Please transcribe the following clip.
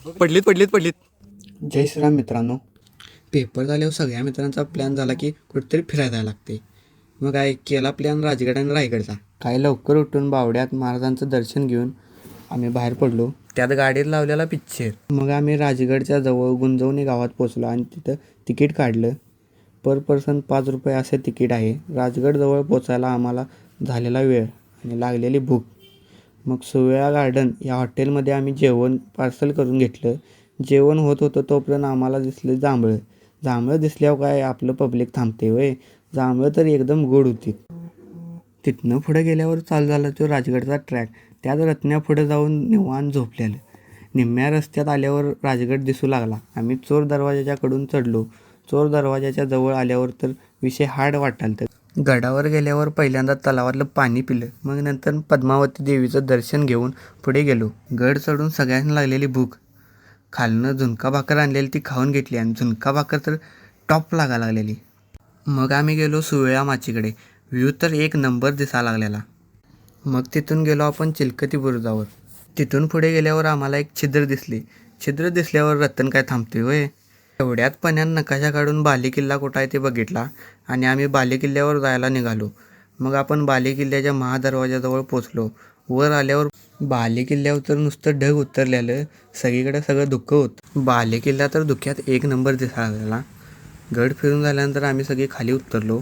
पडलीत पडलीत पडलीत. जय श्रीराम मित्रांनो. पेपर झाल्यावर सगळ्या मित्रांचा प्लॅन झाला की कुठेतरी फिरायला जायला लागते. मग काय केला प्लॅन राजगड आणि रायगडचा. काय लवकर उठून बावड्यात महाराजांचं दर्शन घेऊन आम्ही बाहेर पडलो. त्यात गाडीत लावलेला पिक्चर. मग आम्ही राजगडच्या जवळ गुंजवणी गावात पोचलो आणि तिथं तिकीट काढलं. पर पर्सन 5 रुपये असे तिकीट आहे. राजगडजवळ पोचायला आम्हाला झालेला वेळ आणि लागलेली भूक. मग सुवेळा गार्डन या हॉटेलमध्ये आम्ही जेवण पार्सल करून घेतलं. जेवण होत होतं तोपर्यंत आम्हाला दिसलं जांभळं. जांभळं दिसल्यावर काय आपलं पब्लिक थांबते होय. जांभळं तर एकदम गोड होती. तिथनं पुढे गेल्यावर चालू झाला तो राजगडचा ट्रॅक. त्यात रत्न्या पुढे जाऊन निवांत झोपलेलं. निम्म्या रस्त्यात आल्यावर राजगड दिसू लागला. आम्ही चोर दरवाजाच्याकडून चढलो. चोर दरवाजाच्या जवळ आल्यावर तर विषय हार्ड वाटालतं. गडावर गेल्यावर पहिल्यांदा तलावातलं पाणी पिलं. मग नंतर पद्मावती देवीचं दर्शन घेऊन पुढे गेलो. गड चढून सगळ्यांना लागलेली भूक. खालनं झुणका भाकर आणलेली ती खाऊन घेतली आणि झुणका भाकर तर टॉप लागायला लागलेली. मग आम्ही गेलो सुवेळा माचीकडे. व्ह्यू तर एक नंबर दिसायला लागलेला. मग तिथून गेलो आपण चिलकती बुरुजावर. तिथून पुढे गेल्यावर आम्हाला एक छिद्र दिसली. छिद्र दिसल्यावर रतन काय थांबते होय. एवढ्यात पण्यात नकाशा काढून बालेकिल्ला कुठं आहे ते बघितला आणि आम्ही बालेकिल्ल्यावर जायला निघालो. मग आपण बालेकिल्ल्याच्या महादरवाजाजवळ पोचलो. वर आल्यावर बालेकिल्ल्यावर तर नुसतं ढग उतरलेलं. सगळीकडे सगळं धुकं होतं. बालेकिल्ला तर धुक्यात एक नंबर दिसायला लागला. गड फिरून झाल्यानंतर आम्ही सगळे खाली उतरलो.